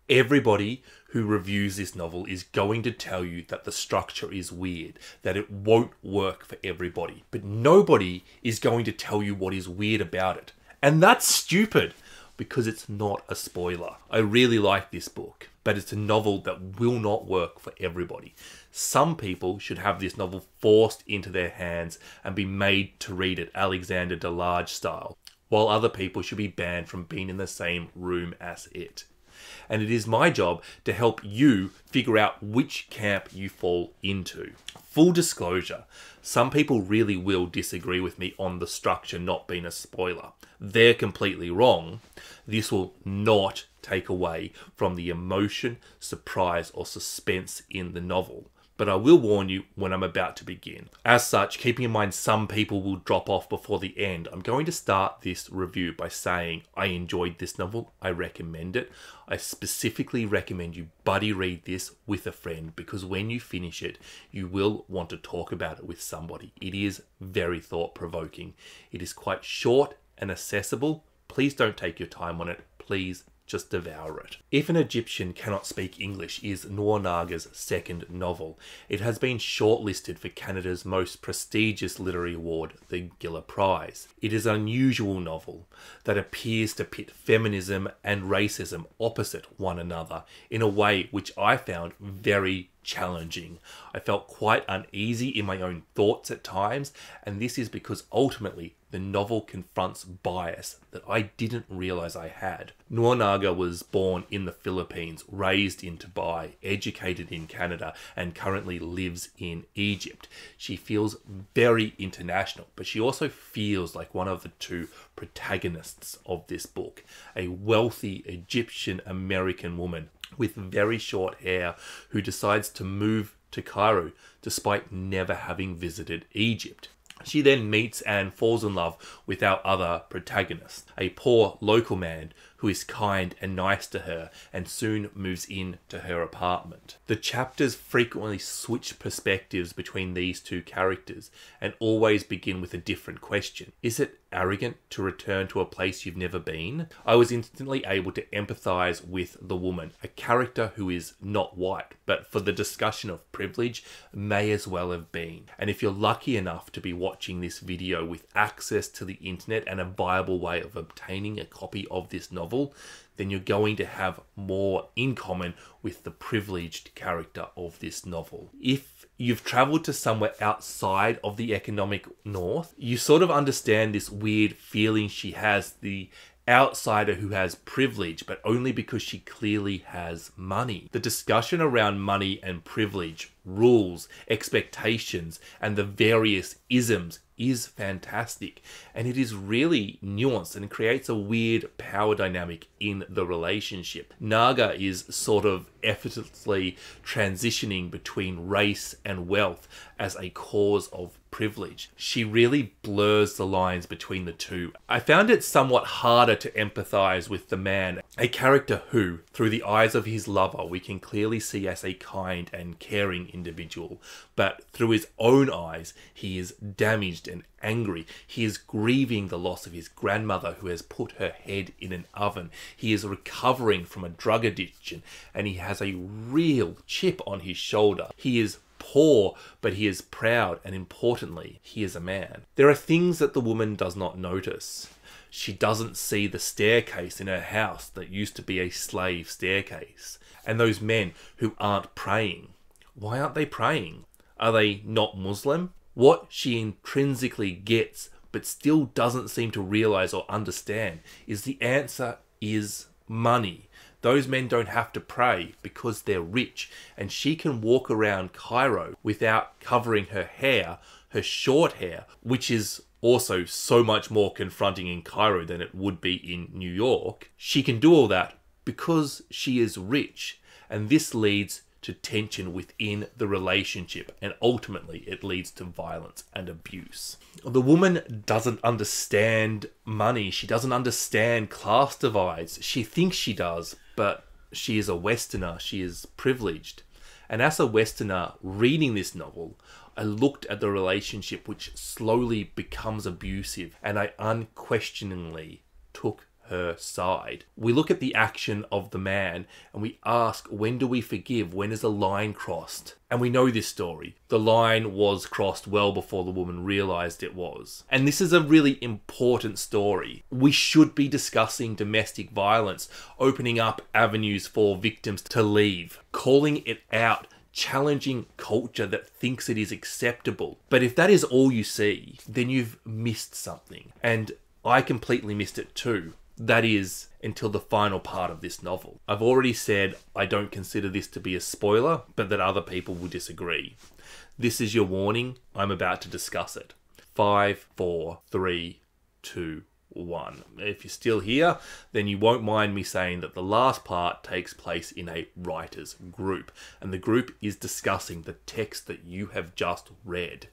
Everybody who reviews this novel is going to tell you that the structure is weird, that it won't work for everybody. But nobody is going to tell you what is weird about it. And that's stupid, because it's not a spoiler. I really like this book, but it's a novel that will not work for everybody. Some people should have this novel forced into their hands and be made to read it Alexander Delarge style, while other people should be banned from being in the same room as it. And it is my job to help you figure out which camp you fall into. Full disclosure, some people really will disagree with me on the structure not being a spoiler. They're completely wrong. This will not take away from the emotion, surprise, or suspense in the novel. But I will warn you when I'm about to begin. As such, keeping in mind some people will drop off before the end, I'm going to start this review by saying I enjoyed this novel, I recommend it. I specifically recommend you buddy read this with a friend, because when you finish it, you will want to talk about it with somebody. It is very thought-provoking. It is quite short and accessible. Please don't take your time on it. Please just devour it. If an Egyptian Cannot Speak English is Noor Naga's second novel. It has been shortlisted for Canada's most prestigious literary award, the Giller Prize. It is an unusual novel that appears to pit feminism and racism opposite one another in a way which I found very challenging. I felt quite uneasy in my own thoughts at times, and this is because ultimately the novel confronts bias that I didn't realize I had. Noor Naga was born in the Philippines, raised in Dubai, educated in Canada, and currently lives in Egypt. She feels very international, but she also feels like one of the two protagonists of this book, a wealthy Egyptian American woman with very short hair who decides to move to Cairo despite never having visited Egypt. She then meets and falls in love with our other protagonist, a poor local man who is kind and nice to her and soon moves in to her apartment. The chapters frequently switch perspectives between these two characters and always begin with a different question. Is it arrogant to return to a place you've never been? I was instantly able to empathize with the woman, a character who is not white, but for the discussion of privilege, may as well have been. And if you're lucky enough to be watching this video with access to the internet and a viable way of obtaining a copy of this novel, then you're going to have more in common with the privileged character of this novel. If you've traveled to somewhere outside of the economic north, you sort of understand this weird feeling she has, the outsider who has privilege, but only because she clearly has money. The discussion around money and privilege, rules, expectations, and the various isms is fantastic, and it is really nuanced and creates a weird power dynamic in the relationship. Naga is sort of effortlessly transitioning between race and wealth as a cause of privilege. She really blurs the lines between the two. I found it somewhat harder to empathize with the man, a character who, through the eyes of his lover, we can clearly see as a kind and caring individual, but through his own eyes, he is damaged and angry. He is grieving the loss of his grandmother who has put her head in an oven. He is recovering from a drug addiction, and he has a real chip on his shoulder. He is poor, but he is proud, and importantly, he is a man. There are things that the woman does not notice. She doesn't see the staircase in her house that used to be a slave staircase. And those men who aren't praying. Why aren't they praying? Are they not Muslim? What she intrinsically gets, but still doesn't seem to realize or understand, is the answer is money. Those men don't have to pray because they're rich, and she can walk around Cairo without covering her hair, her short hair, which is also so much more confronting in Cairo than it would be in New York. She can do all that because she is rich, and this leads to tension within the relationship, and ultimately it leads to violence and abuse. The woman doesn't understand money. She doesn't understand class divides. She thinks she does, but she is a Westerner. She is privileged. And as a Westerner reading this novel, I looked at the relationship which slowly becomes abusive, and I unquestioningly took her side. We look at the action of the man and we ask, when do we forgive? When is a line crossed? And we know this story. The line was crossed well before the woman realized it was. And this is a really important story. We should be discussing domestic violence, opening up avenues for victims to leave, calling it out, challenging culture that thinks it is acceptable. But if that is all you see, then you've missed something. And I completely missed it too. That is, until the final part of this novel. I've already said I don't consider this to be a spoiler, but that other people will disagree. This is your warning. I'm about to discuss it. 5, 4, 3, 2, 1. If you're still here, then you won't mind me saying that the last part takes place in a writer's group, and the group is discussing the text that you have just read,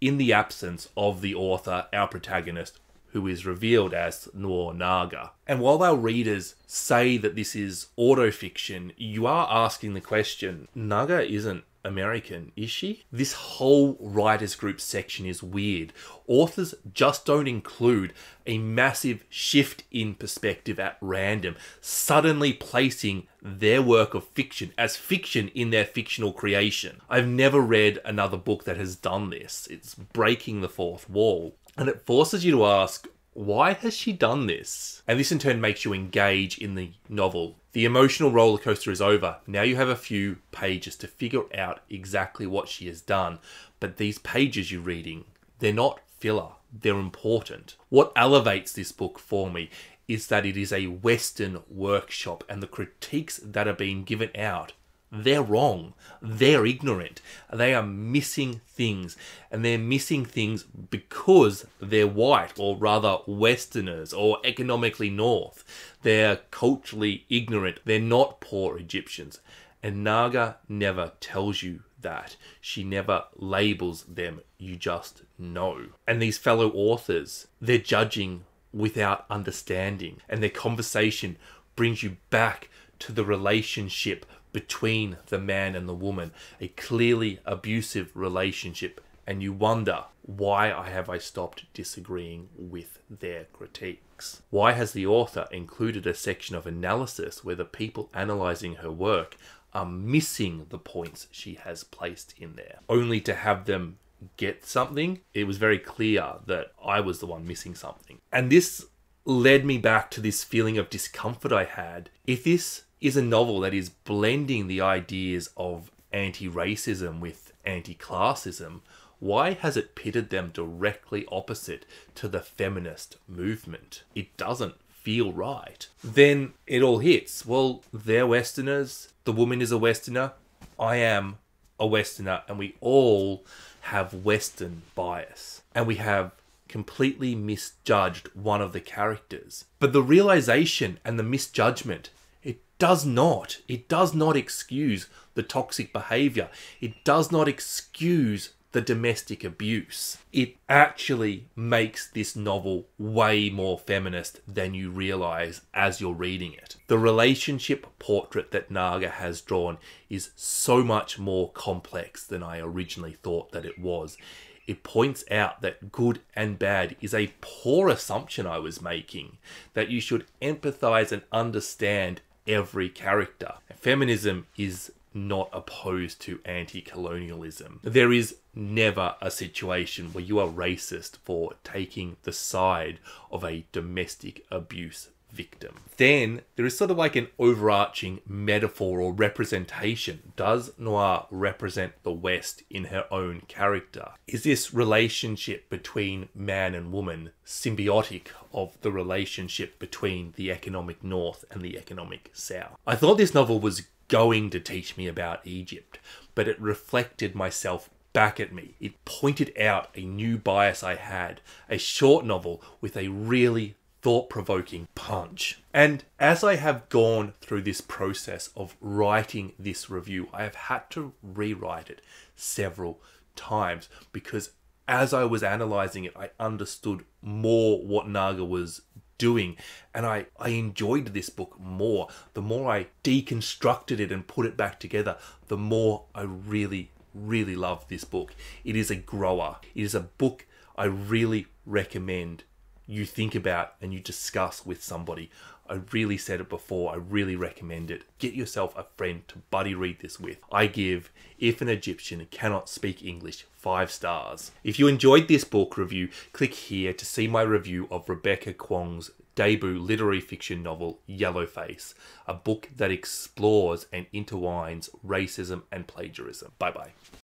in the absence of the author, our protagonist, who is revealed as Noor Naga. And while our readers say that this is autofiction, you are asking the question, Naga isn't American, is she? This whole writers group section is weird. Authors just don't include a massive shift in perspective at random, suddenly placing their work of fiction as fiction in their fictional creation. I've never read another book that has done this. It's breaking the fourth wall. And it forces you to ask, why has she done this? And this in turn makes you engage in the novel. The emotional roller coaster is over. Now you have a few pages to figure out exactly what she has done. But these pages you're reading, they're not filler. They're important. What elevates this book for me is that it is a Western workshop, and the critiques that are being given out, they're wrong. They're ignorant. They are missing things. And they're missing things because they're white, or rather Westerners, or economically North. They're culturally ignorant. They're not poor Egyptians. And Naga never tells you that. She never labels them. You just know. And these fellow authors, they're judging without understanding. And their conversation brings you back to the relationship between the man and the woman, a clearly abusive relationship, and you wonder, why have I stopped disagreeing with their critiques? Why has the author included a section of analysis where the people analysing her work are missing the points she has placed in there, only to have them get something? It was very clear that I was the one missing something. And this led me back to this feeling of discomfort I had. If this is a novel that is blending the ideas of anti-racism with anti-classism, why has it pitted them directly opposite to the feminist movement? It doesn't feel right. Then it all hits. Well, they're Westerners. The woman is a Westerner. I am a Westerner. And we all have Western bias. And we have completely misjudged one of the characters. But the realization and the misjudgment, it does not excuse the toxic behavior. It does not excuse the domestic abuse. It actually makes this novel way more feminist than you realize as you're reading it. The relationship portrait that Naga has drawn is so much more complex than I originally thought that it was. It points out that good and bad is a poor assumption I was making, that you should empathize and understand every character. Feminism is not opposed to anti-colonialism. There is never a situation where you are racist for taking the side of a domestic abuse victim. Then there is sort of like an overarching metaphor or representation. Does Noir represent the West in her own character? Is this relationship between man and woman symbiotic of the relationship between the economic North and the economic South? I thought this novel was going to teach me about Egypt, but it reflected myself back at me. It pointed out a new bias I had, a short novel with a really thought-provoking punch. And as I have gone through this process of writing this review, I have had to rewrite it several times because as I was analysing it, I understood more what Naga was doing, and I enjoyed this book more. The more I deconstructed it and put it back together, the more I really love this book. It is a grower. It is a book I really recommend you think about and you discuss with somebody. I really said it before, I really recommend it. Get yourself a friend to buddy read this with. I give If an Egyptian Cannot Speak English 5 stars. If you enjoyed this book review, click here to see my review of Rebecca Kwong's debut literary fiction novel, Yellowface, a book that explores and intertwines racism and plagiarism. Bye bye.